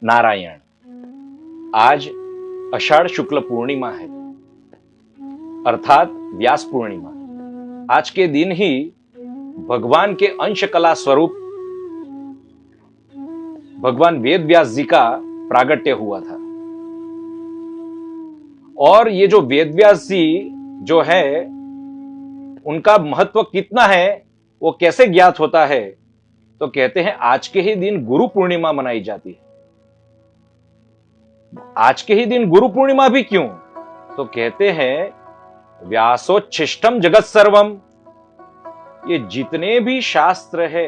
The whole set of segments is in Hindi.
नारायण। आज आषाढ़ शुक्ल पूर्णिमा है, अर्थात व्यास पूर्णिमा। आज के दिन ही भगवान के अंश कला स्वरूप भगवान वेद व्यास जी का प्रागट्य हुआ था। और ये जो वेद व्यास जी जो है उनका महत्व कितना है वो कैसे ज्ञात होता है, तो कहते हैं आज के ही दिन गुरु पूर्णिमा मनाई जाती है। आज के ही दिन गुरु पूर्णिमा भी क्यों, तो कहते हैं व्यासोच्छिष्टम जगत सर्वम। ये जितने भी शास्त्र है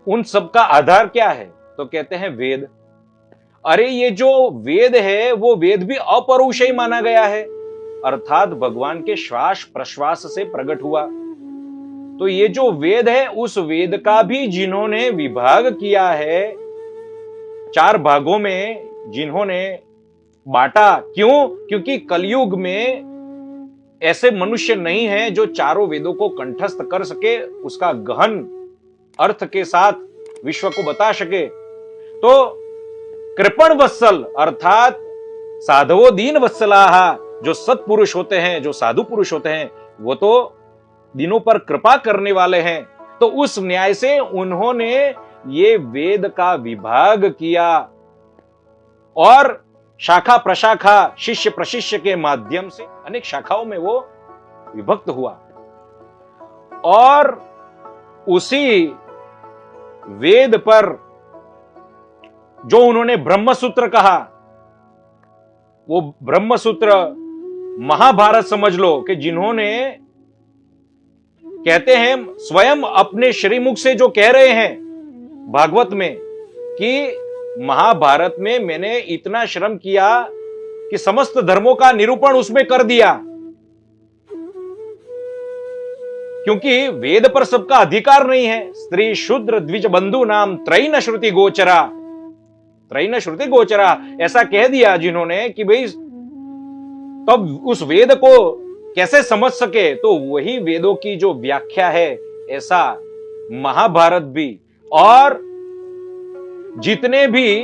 उन सब का आधार क्या है, तो कहते हैं वेद। अरे ये जो वेद है वो वेद भी अपौरुषेय माना गया है, अर्थात भगवान के श्वास प्रश्वास से प्रकट हुआ। तो ये जो वेद है उस वेद का भी जिन्होंने विभाग किया है, चार भागों में जिन्होंने बांटा, क्यों? क्योंकि कलयुग में ऐसे मनुष्य नहीं है जो चारों वेदों को कंठस्थ कर सके, उसका गहन अर्थ के साथ विश्व को बता सके। तो कृपण वत्सल अर्थात साधवो दीन वत्सलाहा, जो सत्पुरुष होते हैं, जो साधु पुरुष होते हैं, वो तो दिनों पर कृपा करने वाले हैं। तो उस न्याय से उन्होंने ये वेद का विभाग किया और शाखा प्रशाखा शिष्य प्रशिष्य के माध्यम से अनेक शाखाओं में वो विभक्त हुआ। और उसी वेद पर जो उन्होंने ब्रह्मसूत्र कहा, वो ब्रह्मसूत्र महाभारत समझ लो कि जिन्होंने कहते हैं स्वयं अपने श्रीमुख से जो कह रहे हैं भागवत में कि महाभारत में मैंने इतना श्रम किया कि समस्त धर्मों का निरूपण उसमें कर दिया, क्योंकि वेद पर सबका अधिकार नहीं है। स्त्री शूद्र द्विज बंधु नाम त्रैन श्रुति गोचरा, त्रैन श्रुति गोचरा ऐसा कह दिया जिन्होंने कि भाई तब उस वेद को कैसे समझ सके, तो वही वेदों की जो व्याख्या है, ऐसा महाभारत भी और जितने भी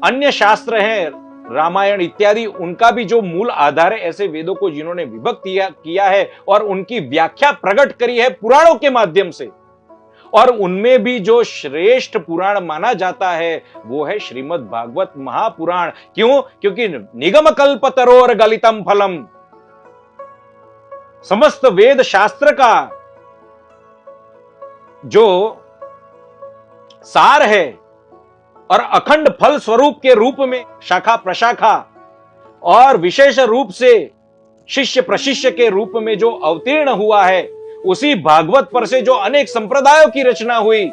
अन्य शास्त्र हैं, रामायण इत्यादि, उनका भी जो मूल आधार है, ऐसे वेदों को जिन्होंने विभक्त किया है और उनकी व्याख्या प्रकट करी है पुराणों के माध्यम से। और उनमें भी जो श्रेष्ठ पुराण माना जाता है वो है श्रीमद् भागवत महापुराण। क्यों? क्योंकि निगम कल्पतरोर गलितम फलम, समस्त वेद शास्त्र का जो सार है और अखंड फल स्वरूप के रूप में शाखा प्रशाखा और विशेष रूप से शिष्य प्रशिष्य के रूप में जो अवतीर्ण हुआ है, उसी भागवत पर से जो अनेक संप्रदायों की रचना हुई,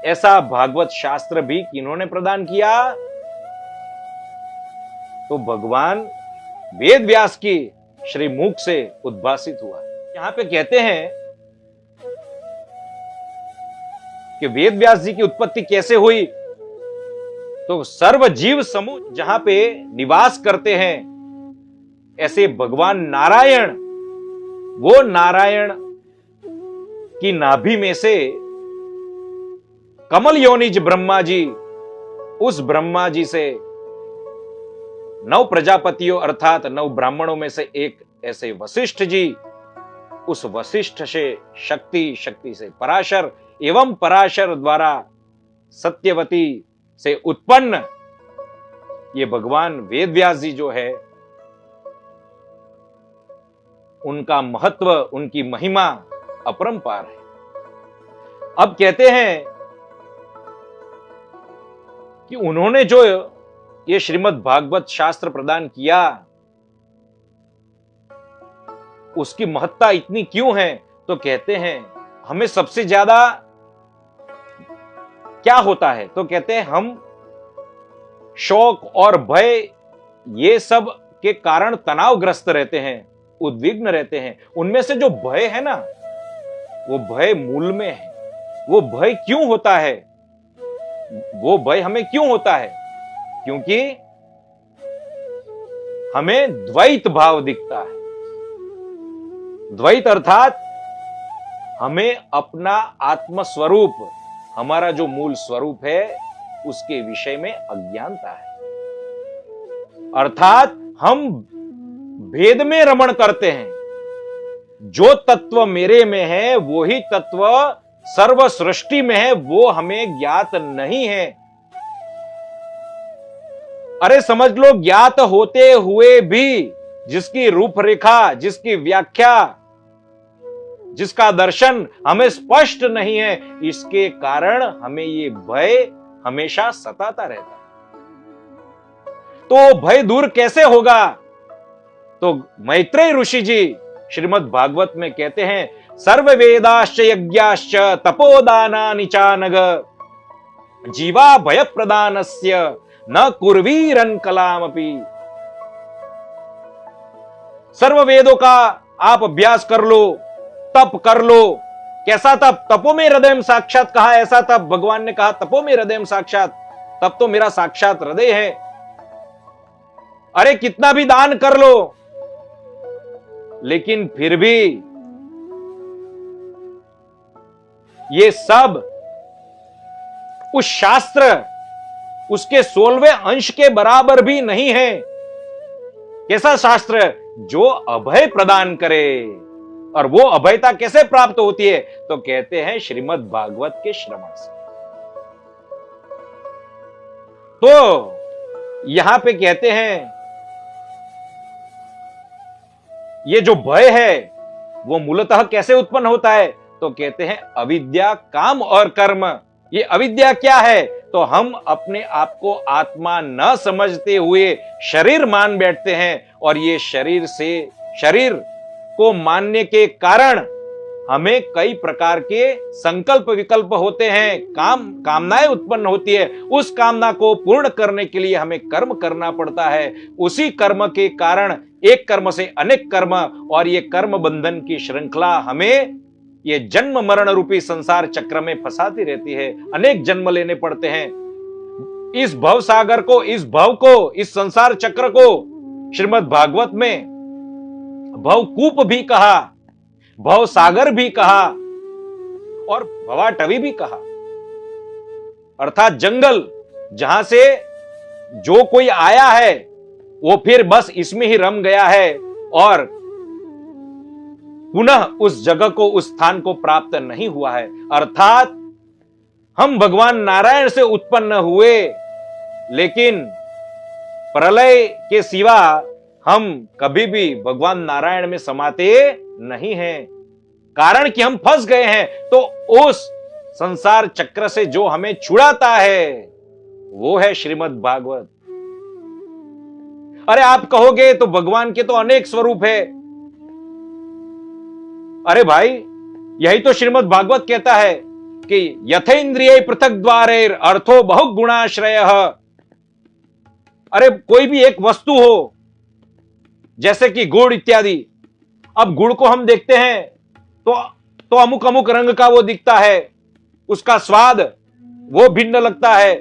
ऐसा भागवत शास्त्र भी किन्होंने प्रदान किया, तो भगवान वेद व्यास की श्री मुख से उद्भासित हुआ। यहां पे कहते हैं कि वेद व्यास जी की उत्पत्ति कैसे हुई, तो सर्व जीव समूह जहां पे निवास करते हैं, ऐसे भगवान नारायण, वो नारायण की नाभि में से कमल योनिज ब्रह्मा जी, उस ब्रह्मा जी से 9 प्रजापतियों अर्थात 9 ब्राह्मणों में से एक ऐसे वशिष्ठ जी, उस वशिष्ठ से शक्ति, शक्ति से पराशर एवं पराशर द्वारा सत्यवती से उत्पन्न ये भगवान वेद व्यास जी जो है, उनका महत्व, उनकी महिमा अपरंपार है। अब कहते हैं कि उन्होंने जो ये श्रीमद् भागवत शास्त्र प्रदान किया, उसकी महत्ता इतनी क्यों है, तो कहते हैं हमें सबसे ज्यादा क्या होता है, तो कहते हैं हम शोक और भय ये सब के कारण तनावग्रस्त रहते हैं, उद्विग्न रहते हैं। उनमें से जो भय है ना, वो भय मूल में है। वो भय क्यों होता है, वो भय हमें क्यों होता है, क्योंकि हमें द्वैत भाव दिखता है। द्वैत अर्थात हमें अपना आत्म स्वरूप हमारा जो मूल स्वरूप है उसके विषय में अज्ञानता है। अर्थात हम भेद में रमण करते हैं। जो तत्व मेरे में है वही तत्व सर्व सृष्टि में है, वो हमें ज्ञात नहीं है। अरे समझ लो, ज्ञात होते हुए भी जिसकी रूपरेखा, जिसकी व्याख्या, जिसका दर्शन हमें स्पष्ट नहीं है, इसके कारण हमें ये भय हमेशा सताता रहता है। तो भय दूर कैसे होगा? तो मैत्रेय ऋषि जी श्रीमद् भागवत में कहते हैं, सर्व वेदाश्च यज्ञाश्च तपोदानानि चानघ जीवा भय प्रदानस्य न कुर्वीरन कलामपि। सर्व वेदों का आप अभ्यास कर लो, तप कर लो। कैसा तप? तपो में हृदय साक्षात कहा, ऐसा तप भगवान ने कहा, तपो में हृदय साक्षात। तप तो मेरा साक्षात हृदय है। अरे कितना भी दान कर लो, लेकिन फिर भी ये सब उस शास्त्र, उसके 16वें अंश के बराबर भी नहीं है। कैसा शास्त्र? जो अभय प्रदान करे। और वो अभयता कैसे प्राप्त होती है? तो कहते हैं श्रीमद् भागवत के श्रवण से। तो यहां पे कहते हैं ये जो भय है वो मूलतः कैसे उत्पन्न होता है? तो कहते हैं अविद्या, काम और कर्म। ये अविद्या क्या है? तो हम अपने आप को आत्मा न समझते हुए शरीर मान बैठते हैं, और ये शरीर को मानने के कारण हमें कई प्रकार के संकल्प विकल्प होते हैं, कामनाएं उत्पन्न होती है। उस कामना को पूर्ण करने के लिए हमें कर्म करना पड़ता है। उसी कर्म के कारण एक कर्म से अनेक कर्म, और ये कर्म बंधन की श्रृंखला हमें ये जन्म मरण रूपी संसार चक्र में फंसाती रहती है। अनेक जन्म लेने पड़ते हैं। इस भव सागर को, इस भव को, इस संसार चक्र को श्रीमद् भागवत में भवकूप भी कहा, भव सागर भी कहा, और भवाटवी भी कहा। अर्थात जंगल, जहां से जो कोई आया है वो फिर बस इसमें ही रम गया है, और पुनः उस जगह को, उस स्थान को प्राप्त नहीं हुआ है। अर्थात हम भगवान नारायण से उत्पन्न हुए, लेकिन प्रलय के सिवा हम कभी भी भगवान नारायण में समाते नहीं हैं। कारण कि हम फंस गए हैं। तो उस संसार चक्र से जो हमें छुड़ाता है वो है श्रीमद् भागवत। अरे आप कहोगे तो भगवान के तो अनेक स्वरूप है। अरे भाई, यही तो श्रीमद् भागवत कहता है कि यथेन्द्रिय पृथक द्वारे अर्थो बहु गुणाश्रय। अरे कोई भी एक वस्तु हो, जैसे कि गुड़ इत्यादि। अब गुड़ को हम देखते हैं तो अमुक अमुक रंग का वो दिखता है, उसका स्वाद वो भिन्न लगता है,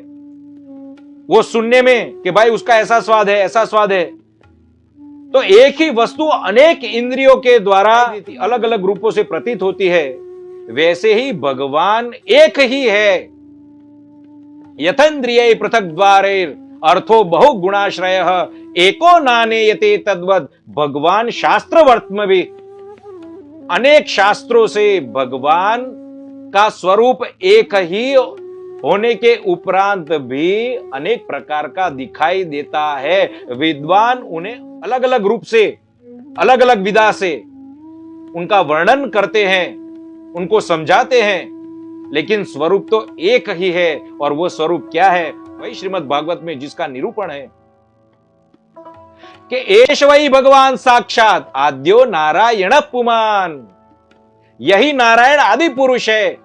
वो सुनने में कि भाई उसका ऐसा स्वाद है, ऐसा स्वाद है। तो एक ही वस्तु अनेक इंद्रियों के द्वारा अलग अलग रूपों से प्रतीत होती है। वैसे ही भगवान एक ही है। यथेन्द्रिय पृथक द्वारे अर्थो बहु गुणाश्रय एको नानेयते तद्वद। भगवान शास्त्रवर्त्म भी, अनेक शास्त्रों से भगवान का स्वरूप एक ही होने के उपरांत भी अनेक प्रकार का दिखाई देता है। विद्वान उन्हें अलग अलग रूप से, अलग अलग विधा से उनका वर्णन करते हैं, उनको समझाते हैं, लेकिन स्वरूप तो एक ही है। और वो स्वरूप क्या है? वही श्रीमद् भागवत में जिसका निरूपण है कि एष वही भगवान साक्षात आद्यो नारायण पुमान। यही नारायण आदि पुरुष है,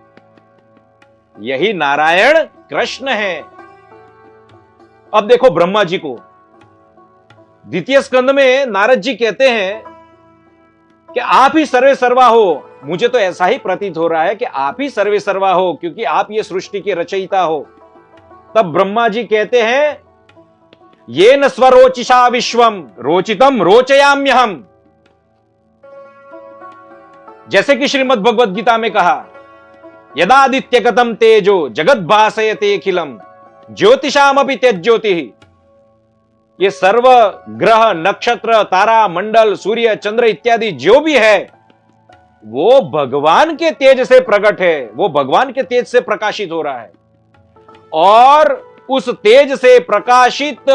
यही नारायण कृष्ण है। अब देखो ब्रह्मा जी को द्वितीय स्कंद में नारद जी कहते हैं कि आप ही सर्वे सर्वा हो। मुझे तो ऐसा ही प्रतीत हो रहा है कि आप ही सर्वे सर्वा हो, क्योंकि आप ये सृष्टि के रचयिता हो। तब ब्रह्मा जी कहते हैं ये न स्वरोचिषा विश्वम रोचितम रोचयाम्यहम। जैसे कि श्रीमद् भगवद गीता में कहा यदादित्यगतम तेजो जगत भासयते अखिलम ज्योतिषामपि तेज्योति। ये सर्व ग्रह नक्षत्र तारा मंडल सूर्य चंद्र इत्यादि जो भी है वो भगवान के तेज से प्रकट है, वो भगवान के तेज से प्रकाशित हो रहा है। और उस तेज से प्रकाशित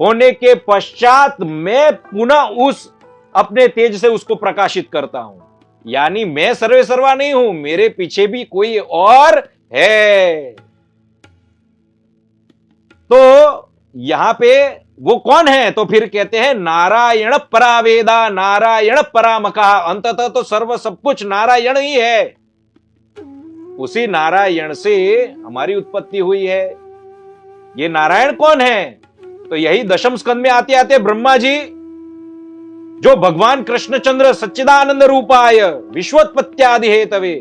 होने के पश्चात मैं पुनः उस अपने तेज से उसको प्रकाशित करता हूं। यानी मैं सर्वे सर्वा नहीं हूं, मेरे पीछे भी कोई और है। तो यहां पे वो कौन है? तो फिर कहते हैं नारायण परावेदा नारायण परामका। अंततः तो सर्व सब कुछ नारायण ही है। उसी नारायण से हमारी उत्पत्ति हुई है। ये नारायण कौन है? तो यही दशम स्कंद में आते आते ब्रह्मा जी, जो भगवान कृष्णचंद्र सच्चिदानंद रूपाय विश्वोत्पत्त्यादि हेतवे,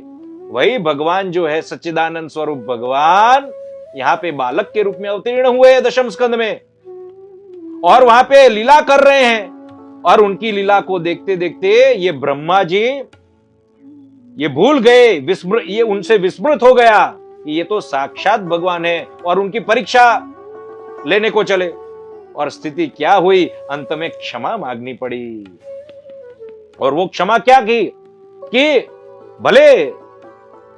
वही भगवान जो है सच्चिदानंद स्वरूप भगवान यहां पे बालक के रूप में अवतीर्ण हुए दशम स्कंद में और वहां पे लीला कर रहे हैं। और उनकी लीला को देखते देखते ये ब्रह्मा जी ये भूल गए, ये उनसे विस्मृत हो गया कि ये तो साक्षात भगवान है, और उनकी परीक्षा लेने को चले। और स्थिति क्या हुई? अंत में क्षमा मांगनी पड़ी। और वो क्षमा क्या की कि भले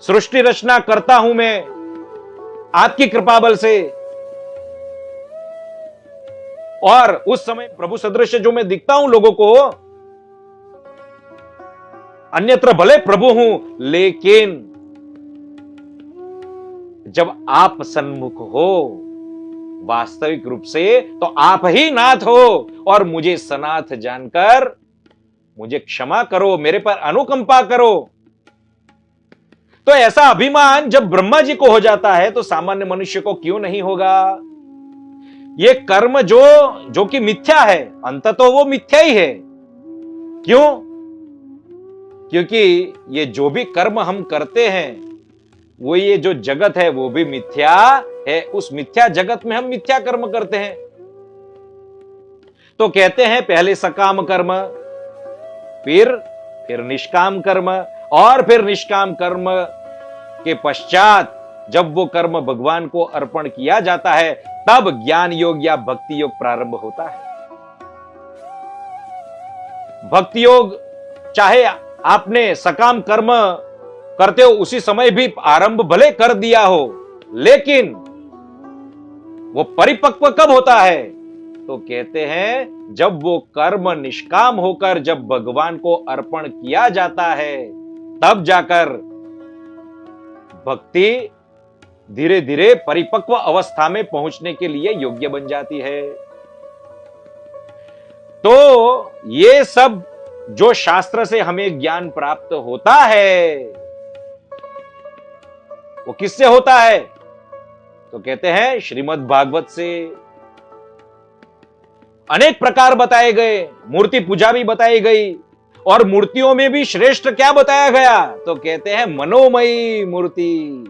सृष्टि रचना करता हूं मैं आपकी कृपा बल से, और उस समय प्रभु सदृश जो मैं दिखता हूं लोगों को, अन्यत्र भले प्रभु हूं, लेकिन जब आप सन्मुख हो वास्तविक रूप से तो आप ही नाथ हो, और मुझे सनाथ जानकर मुझे क्षमा करो, मेरे पर अनुकंपा करो। तो ऐसा अभिमान जब ब्रह्मा जी को हो जाता है तो सामान्य मनुष्य को क्यों नहीं होगा? ये कर्म जो कि मिथ्या है, अंततः तो वो मिथ्या ही है। क्यों? क्योंकि ये जो भी कर्म हम करते हैं, वो ये जो जगत है वो भी मिथ्या है। उस मिथ्या जगत में हम मिथ्या कर्म करते हैं। तो कहते हैं पहले सकाम कर्म, फिर निष्काम कर्म, और फिर निष्काम कर्म के पश्चात जब वो कर्म भगवान को अर्पण किया जाता है तब ज्ञान योग या भक्ति योग प्रारंभ होता है। भक्ति योग चाहे आपने सकाम कर्म करते हो उसी समय भी आरंभ भले कर दिया हो, लेकिन वो परिपक्व कब होता है? तो कहते हैं जब वो कर्म निष्काम होकर जब भगवान को अर्पण किया जाता है, तब जाकर भक्ति धीरे धीरे परिपक्व अवस्था में पहुंचने के लिए योग्य बन जाती है। तो ये सब जो शास्त्र से हमें ज्ञान प्राप्त होता है वो किससे होता है? तो कहते हैं श्रीमद् भागवत से। अनेक प्रकार बताए गए, मूर्ति पूजा भी बताई गई, और मूर्तियों में भी श्रेष्ठ क्या बताया गया? तो कहते हैं मनोमयी मूर्ति।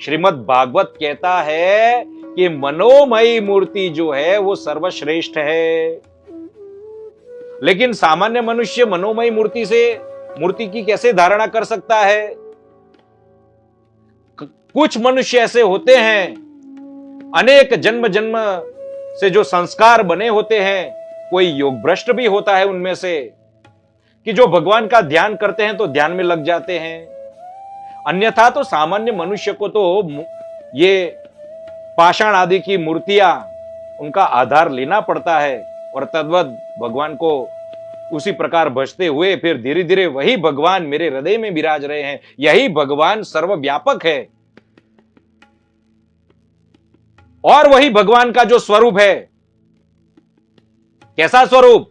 श्रीमद् भागवत कहता है कि मनोमयी मूर्ति जो है वो सर्वश्रेष्ठ है। लेकिन सामान्य मनुष्य मनोमयी मूर्ति की कैसे धारणा कर सकता है? कुछ मनुष्य ऐसे होते हैं, अनेक जन्म जन्म से जो संस्कार बने होते हैं, कोई योग भ्रष्ट भी होता है उनमें से, कि जो भगवान का ध्यान करते हैं तो ध्यान में लग जाते हैं। अन्यथा तो सामान्य मनुष्य को तो ये पाषाण आदि की मूर्तियां उनका आधार लेना पड़ता है, और तद्वत भगवान को उसी प्रकार भजते हुए फिर धीरे धीरे वही भगवान मेरे हृदय में विराज रहे हैं। यही भगवान सर्वव्यापक है, और वही भगवान का जो स्वरूप है, कैसा स्वरूप?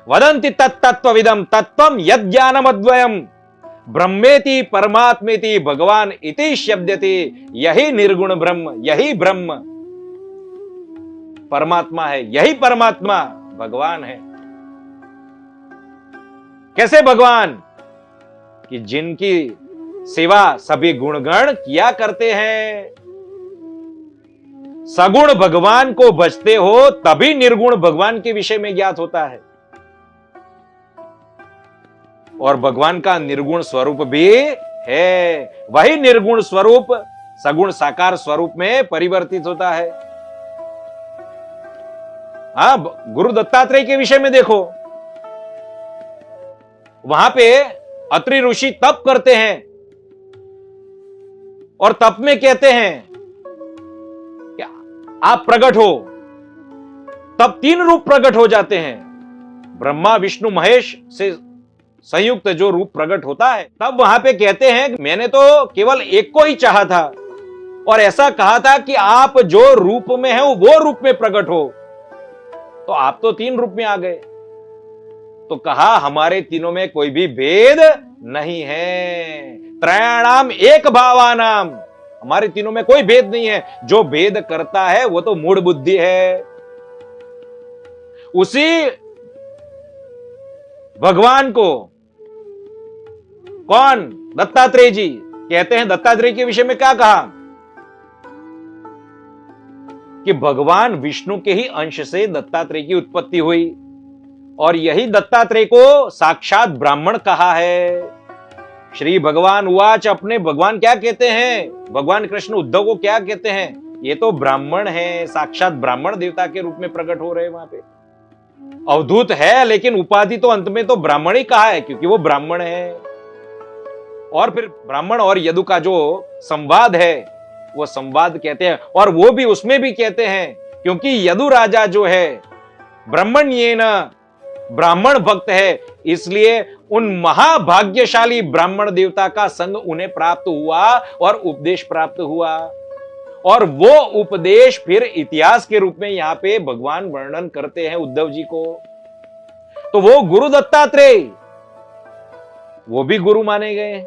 वदन्ति तत्तत्त्वविदं तत्त्वं यद् ज्ञानमद्वयम् ब्रह्मेति परमात्मेति भगवान इति शब्दते। यही निर्गुण ब्रह्म, यही ब्रह्म परमात्मा है, यही परमात्मा भगवान है। कैसे भगवान? कि जिनकी सेवा सभी गुणगण किया करते हैं। सगुण भगवान को भजते हो तभी निर्गुण भगवान के विषय में ज्ञात होता है, और भगवान का निर्गुण स्वरूप भी है वही निर्गुण स्वरूप सगुण साकार स्वरूप में परिवर्तित होता है। हाँ, गुरु दत्तात्रेय के विषय में देखो, वहां पे अत्रि ऋषि तप करते हैं और तप में कहते हैं कि आप प्रकट हो, तब 3 रूप प्रकट हो जाते हैं। ब्रह्मा विष्णु महेश से संयुक्त जो रूप प्रकट होता है, तब वहां पे कहते हैं कि मैंने तो केवल एक को ही चाहा था और ऐसा कहा था कि आप जो रूप में है वो रूप में प्रकट हो, तो आप तो 3 रूप में आ गए। तो कहा हमारे तीनों में कोई भी भेद नहीं है, त्रयाणाम एक भावानाम, हमारे तीनों में कोई भेद नहीं है। जो भेद करता है वो तो मूढ़ बुद्धि है। उसी भगवान को कौन? दत्तात्रेय जी कहते हैं। दत्तात्रेय के विषय में क्या कहा कि भगवान विष्णु के ही अंश से दत्तात्रेय की उत्पत्ति हुई और यही दत्तात्रेय को साक्षात ब्राह्मण कहा है। श्री भगवान उवाच, अपने भगवान क्या कहते हैं? भगवान कृष्ण उद्धव को क्या कहते हैं? ये तो ब्राह्मण है, साक्षात ब्राह्मण देवता के रूप में प्रकट हो रहे हैं। वहां पे अवधूत है लेकिन उपाधि तो अंत में तो ब्राह्मण ही कहा है, क्योंकि वो ब्राह्मण है। और फिर ब्राह्मण और यदु का जो संवाद है वो संवाद कहते हैं, और वो भी उसमें भी कहते हैं क्योंकि यदु राजा जो है ब्राह्मण्येन ब्राह्मण भक्त है, इसलिए उन महाभाग्यशाली ब्राह्मण देवता का संग उन्हें प्राप्त हुआ और उपदेश प्राप्त हुआ। और वो उपदेश फिर इतिहास के रूप में यहां पे भगवान वर्णन करते हैं उद्धव जी को। तो वो गुरु दत्तात्रेय, वो भी गुरु माने गए।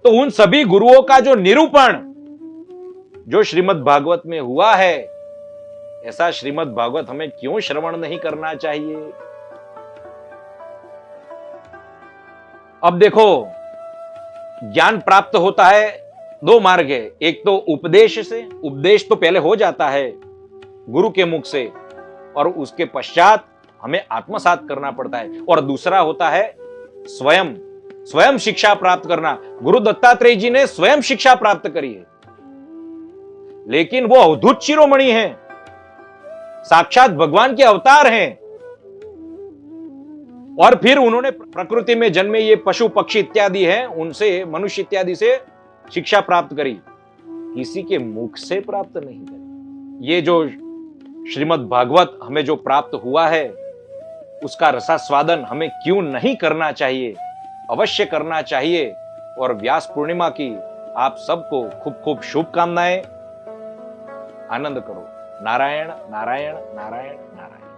तो उन सभी गुरुओं का जो निरूपण जो श्रीमद् भागवत में हुआ है, ऐसा श्रीमद् भागवत हमें क्यों श्रवण नहीं करना चाहिए? अब देखो, ज्ञान प्राप्त होता है 2 मार्ग है। एक तो उपदेश से, उपदेश तो पहले हो जाता है गुरु के मुख से और उसके पश्चात हमें आत्मसात करना पड़ता है। और दूसरा होता है स्वयं शिक्षा प्राप्त करना। गुरु दत्तात्रेय जी ने स्वयं शिक्षा प्राप्त करी है, लेकिन वो अवधूत शिरोमणि है, साक्षात भगवान के अवतार हैं। और फिर उन्होंने प्रकृति में जन्मे ये पशु पक्षी इत्यादि हैं, उनसे, मनुष्य इत्यादि से शिक्षा प्राप्त करी, किसी के मुख से प्राप्त नहीं करी। ये जो श्रीमद् भागवत हमें जो प्राप्त हुआ है, उसका रसास्वादन हमें क्यों नहीं करना चाहिए? अवश्य करना चाहिए। और व्यास पूर्णिमा की आप सबको खूब खूब शुभकामनाएं। आनंद करो। नारायण नारायण नारायण नारायण।